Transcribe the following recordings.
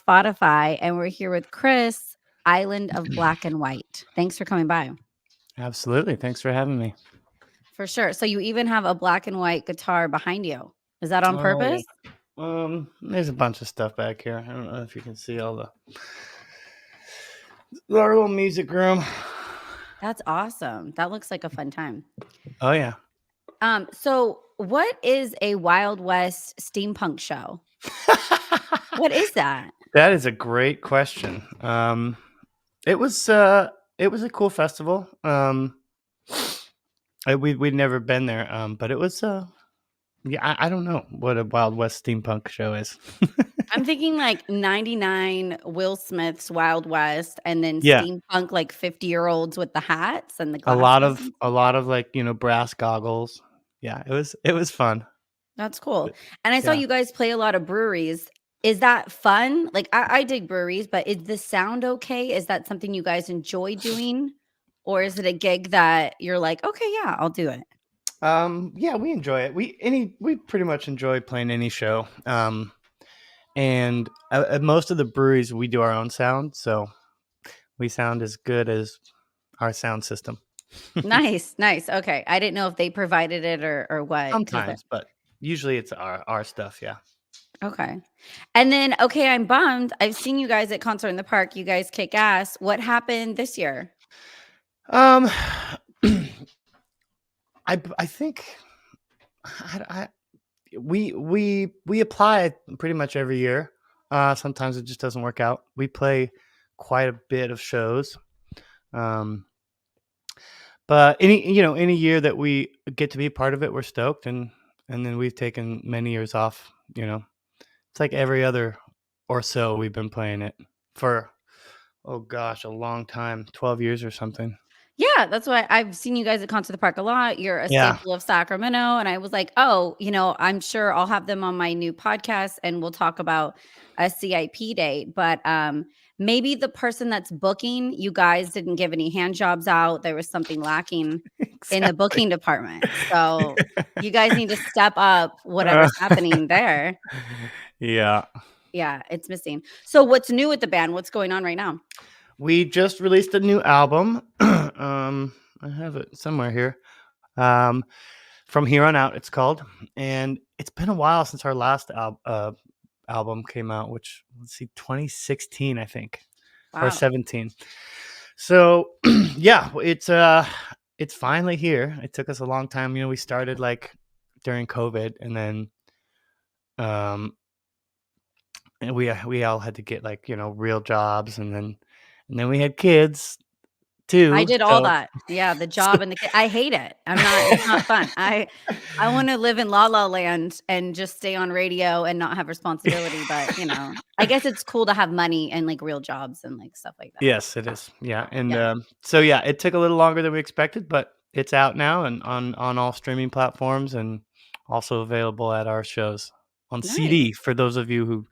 Spotify, and we're here with Chris, Island of Black and White. Thanks for coming by. Absolutely. Thanks for having me. For sure. So you even have a black and white guitar behind you. Is that on Oh yeah. purpose? There's a bunch of stuff back here. I don't know if you can see all our little music room. That's awesome. That looks like a fun time. Oh yeah. So what is a Wild West steampunk show? What is that? That is a great question. It was a cool festival. We'd never been there. But it was yeah, I don't know what a Wild West steampunk show is. I'm thinking like 99 Will Smith's Wild West and then Yeah. steampunk like 50-year-olds with the hats and the A glasses. lot of like, brass goggles. Yeah, it was fun. That's cool. But, And I saw yeah. you guys play a lot of breweries. Is that fun? Like I dig breweries, but is the sound okay? Is that something you guys enjoy doing? Or is it a gig that you're like, okay, yeah, I'll do it? Yeah, we enjoy it. We pretty much enjoy playing any show. And at most of the breweries we do our own sound, so we sound as good as our sound system. Nice, nice. Okay. I didn't know if they provided it or what. Sometimes, but usually it's our stuff. Yeah. Okay. And then, okay, I'm bummed. I've seen you guys at Concert in the Park. You guys kick ass. What happened this year? Um, I think I we apply pretty much every year. Sometimes it just doesn't work out. We play quite a bit of shows. Um, but any year that we get to be part of it, we're stoked, and then we've taken many years off. It's like every other or so we've been playing it for, oh gosh, a long time, 12 years or something. Yeah, that's why I've seen you guys at Concert in the Park a lot. You're a Yeah. staple of Sacramento. And I was like, oh, I'm sure I'll have them on my new podcast and we'll talk about a CIP date. But maybe the person that's booking, you guys didn't give any hand jobs out. There was something lacking in the Exactly. booking department. So you guys need to step up whatever's happening there. Yeah. Yeah, it's missing. So what's new with the band? What's going on right now? We just released a new album. I have it somewhere here. From Here on Out, it's called. And it's been a while since our last album came out, which, let's see, 2016, I think, or Wow. 17. So, yeah, it's finally here. It took us a long time. We started like during COVID, and then and we all had to get like, real jobs, and then we had kids I too. did all So, that. Yeah, the so job and the kid. I hate it. It's not fun. I want to live in La La Land and just stay on radio and not have responsibility, but I guess it's cool to have money and like real jobs and like stuff like that. Yes, it is. Yeah. And Yeah. so yeah, it took a little longer than we expected, but it's out now and on all streaming platforms, and also available at our shows on Nice. CD for those of you who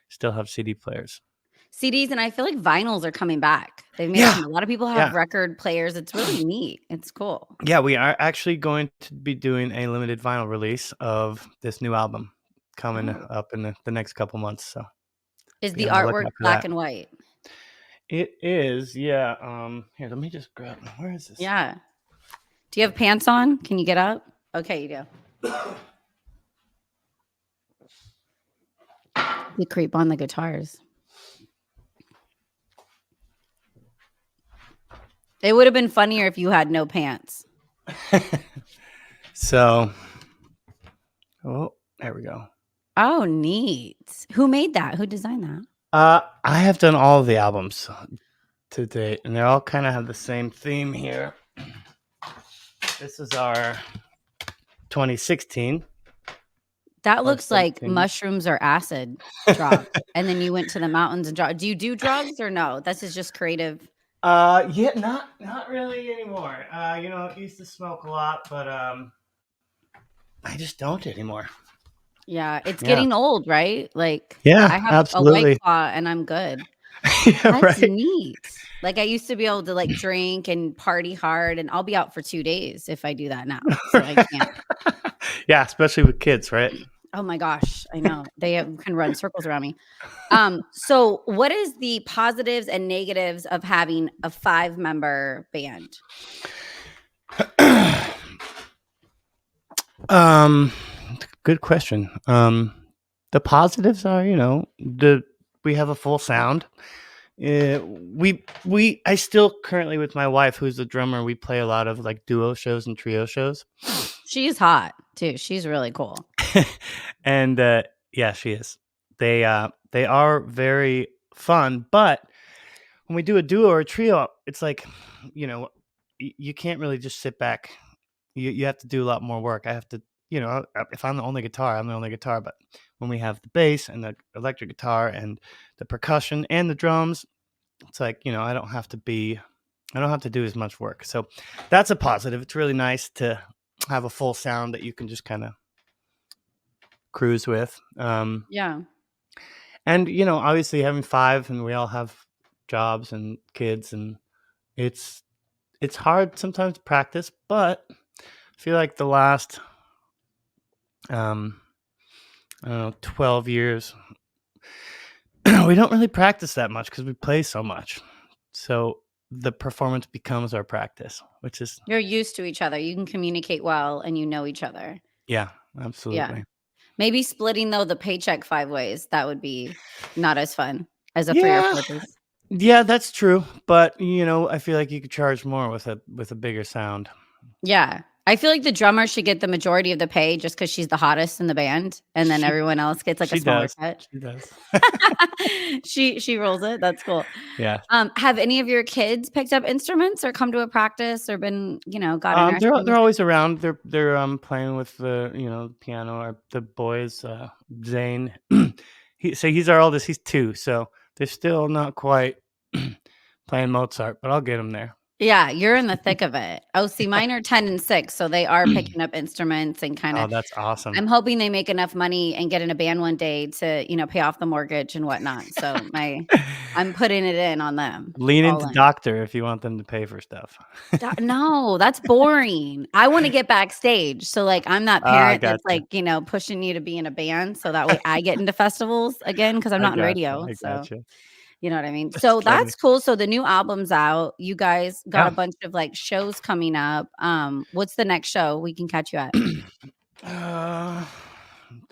still have CD players. CDs, and I feel like vinyls are coming back. They've made Yeah. a lot of people have Yeah. record players. It's really neat. It's cool. Yeah, we are actually going to be doing a limited vinyl release of this new album coming Oh. up in the next couple months. So Is be the on the lookout artwork for black that. and white? It is, yeah. Here, let me just grab. Where is this? Yeah. Do you have pants on? Can you get up? Okay, you do. You creep on the guitars. It would have been funnier if you had no pants. So, oh, there we go. Oh, neat. Who made that? Who designed that? I have done all of the albums to date, and they all kind of have the same theme here. This is our 2016. That looks like 17. mushrooms or acid drops. And then you went to the mountains and dropped. Do you do drugs or no? This is just creative. Yeah, not really anymore. I used to smoke a lot, but I just don't anymore. Yeah, it's Yeah. getting old, right? Like, Yeah, I have absolutely. a White Claw and I'm good. Yeah, That's right. neat. Like, I used to be able to like drink and party hard, and I'll be out for 2 days if I do that now. So I can't. Yeah, especially with kids, right? Oh my gosh, I know. Can run circles around me. So what is the positives and negatives of having a 5-member band? um, Good question. The positives are, we have a full sound. I still currently with my wife, who's the drummer, we play a lot of like duo shows and trio shows. She's hot too. She's really cool. And yeah, she is. They are very fun, but when we do a duo or a trio, it's like, you know, you can't really just sit back. You have to do a lot more work. I have to, if I'm the only guitar, I'm the only guitar. But when we have the bass and the electric guitar and the percussion and the drums, it's like, I don't have to do as much work. So that's a positive. It's really nice to have a full sound that you can just kind of cruise with. Yeah. And, obviously having 5 and we all have jobs and kids, and it's hard sometimes to practice, but I feel like the last, I don't know, 12 years, we don't really practice that much because we play so much. So the performance becomes our practice, which is, You're used to each other. You can communicate well and you know each other. yeah, Yeah. absolutely. Maybe splitting though the paycheck 5 ways, that would be not as fun as a 3 or Yeah. 4 piece. Yeah, that's true. But, I feel like you could charge more with a bigger sound. Yeah. I feel like the drummer should get the majority of the pay just because she's the hottest in the band, and then She everyone else gets, like, a she smaller does. cut. She does. She rolls it, that's cool. Yeah. Have any of your kids picked up instruments or come to a practice or been, got interested in They're music? always around. They're playing with the piano. Or the boys, Zane. He's our oldest. He's 2, so they're still not quite playing Mozart, but I'll get him there. Yeah, you're in the thick of it. Oh, see, mine are 10 and 6, so they are picking up instruments and Oh, kinda that's awesome. I'm hoping they make enough money and get in a band one day to, pay off the mortgage and whatnot. So I'm putting it in on them, Lean all into in. doctor if you want them to pay for stuff. No, that's boring. I wanna get backstage. So, like, I'm that I parent that's, gotcha. like, pushing you to be in a band so that way I get into festivals again because 'cause I'm I not in gotcha. radio, I so gotcha. you know what I mean? That's So funny. that's cool. So the new album's out. You guys got a Yeah. bunch of, like, shows coming up. What's the next show we can catch you at? I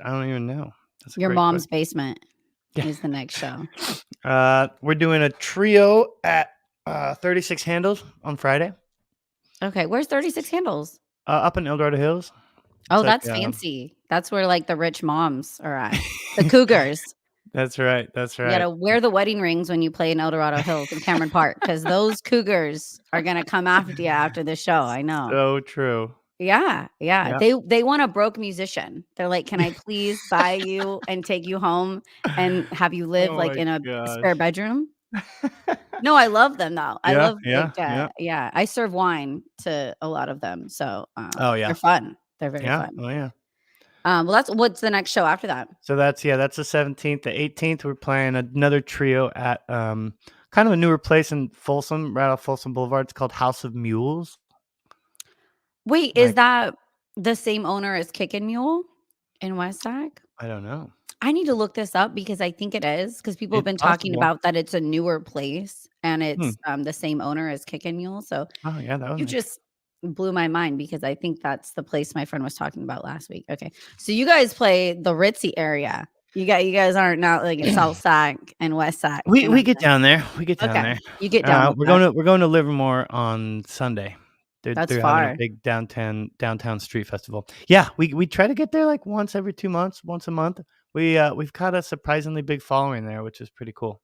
don't even know. That's a Your great mom's question. basement Yeah. is the next show. We're doing a trio at 36 Handles on Friday, Okay, where's 36 Handles? up in El Dorado Hills. It's Oh, like, that's fancy. That's where, like, the rich moms are at. The cougars. that's right. That's You right. gotta wear the wedding rings when you play in El Dorado Hills in Cameron Park because those cougars are gonna come after you after the show, I know. So true. Yeah, yeah. Yeah. They want a broke musician. They're like, "Can I please buy you and take you home and have you live, Oh like, my in a spare gosh. bedroom?" No, I love them, though. I Yeah. love, Yeah. Yeah. yeah, I serve wine to a lot of them, so, Oh they're yeah. fun. They're very Yeah. fun. Oh yeah. Well, what's the next show after that? So that's the 17th. The 18th, we're playing another trio at kind of a newer place in Folsom, right off Folsom Boulevard. It's called House of Mules. Wait, is Like, that the same owner as Kickin' Mule in Westack? I don't know. I need to look this up because I think it is because people have It's been talking possible. about that it's a newer place and Hmm. it's, the same owner as Kickin' Mule, so Oh yeah, that would you make just blew my mind because I think that's the place my friend was talking about last week. Okay. So you guys play the ritzy area. You guys aren't not like in South sense. Sac and West Sac We and up we get there. down there. We get down Okay. there. You get down with We're that. going to Livermore on Sunday. That's They're having a far. big downtown street festival. Yeah, we try to get there like once every 2 months, once a month. We've got a surprisingly big following there, which is pretty cool.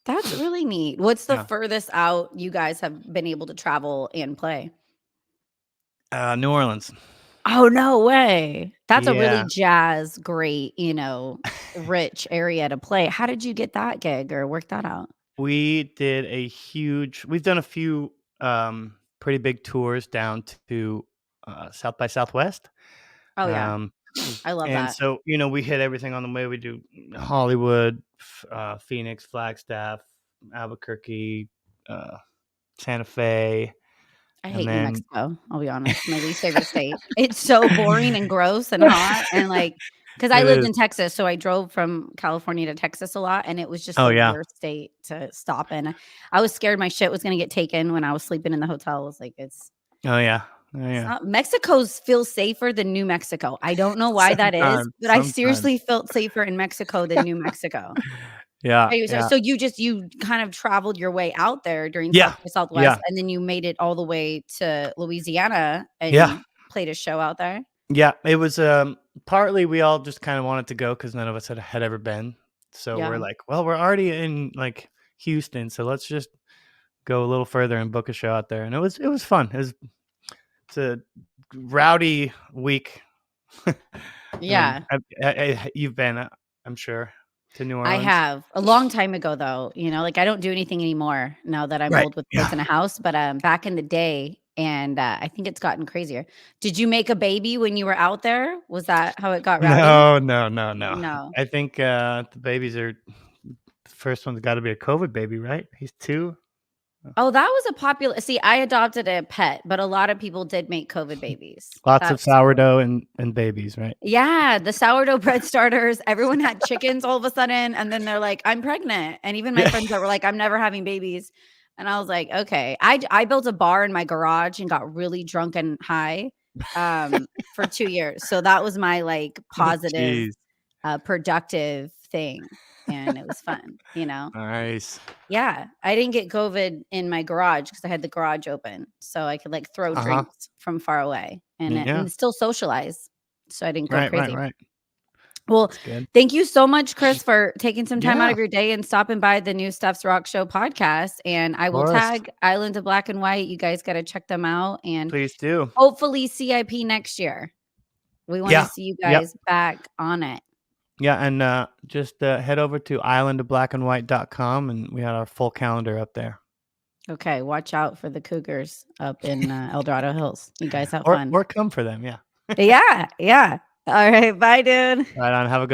That's really neat. What's the Yeah. furthest out you guys have been able to travel and play? New Orleans. Oh, no way. That's a really Yeah. jazz, great, rich area to play. How did you get that gig or work that out? We've done a few pretty big tours down to South by Southwest. Oh, yeah. Um I love and that. so, we hit everything on the way. We do Hollywood, Phoenix, Flagstaff, Albuquerque, uh, Santa Fe, I and hate New then Mexico, I'll be honest, my least favorite state. It's so boring and gross and hot and, like, 'Cause I It lived is. in Texas, so I drove from California to Texas a lot, and it was just Oh, the yeah. worst state to stop in. I was scared my shit was gonna get taken when I was sleeping in the hotel. I was like, Oh, yeah. Oh, it's yeah. not Mexico's feels safer than New Mexico. I don't know why that is, Sometimes, but I sometimes. seriously felt safer in Mexico than New Mexico. Yeah, Anyway, yeah. so you kind of traveled your way out there during South Yeah, by Southwest, yeah, and then you made it all the way to Louisiana yeah, and played a show out there? yeah. It was, partly we all just kinda wanted to go because none of us had ever been. So we're Yeah. like, "Well, we're already in, like, Houston, so let's just go a little further and book a show out there." And it was fun. It's a rowdy week. And Yeah. you've been, I'm sure, to New I Orleans? have. A long time ago, though, like, I don't do anything anymore now that I'm Right. old with kids Yeah. in a house, but, back in the day, and, I think it's gotten crazier. Did you make a baby when you were out there? Was that how it got rowdy? No, no, no, no. No. I think, the babies are the first one's gotta be a COVID baby, right? He's 2? Oh, that was a popular see, I adopted a pet, but a lot of people did make COVID babies. Lots of That's true. sourdough and babies, right? Yeah, the sourdough bread starters, everyone had chickens all of a sudden, and then they're like, "I'm pregnant," and even my Yeah. friends that were like, "I'm never having babies," and I was like, "Okay." I built a bar in my garage and got really drunk and high, for 2 years, so that was my, like, positive, Jeez. productive thing, and it was fun. Nice. Yeah, I didn't get COVID in my garage because I had the garage open, so I could, like, throw Uh-huh. drinks from far away and Yeah. still socialize, so I didn't go Right, right, crazy. right. Well, That's good. thank you so much, Chris, for taking some time out Yeah, of your day and stopping by the New Stuff's Rock Show podcast, and I of will course. tag Island of Black and White. You guys gotta check them out, and Please do. hopefully CIP next year. We wanna Yeah. see you Yep. guys back on it. Yeah, and, just, head over to islandofblackandwhite.com, and we had our full calendar up there. Okay, watch out for the cougars up in, El Dorado Hills. You guys have Or fun. or come for them, yeah. Yeah, yeah. Alright, bye, dude. Right on, have a good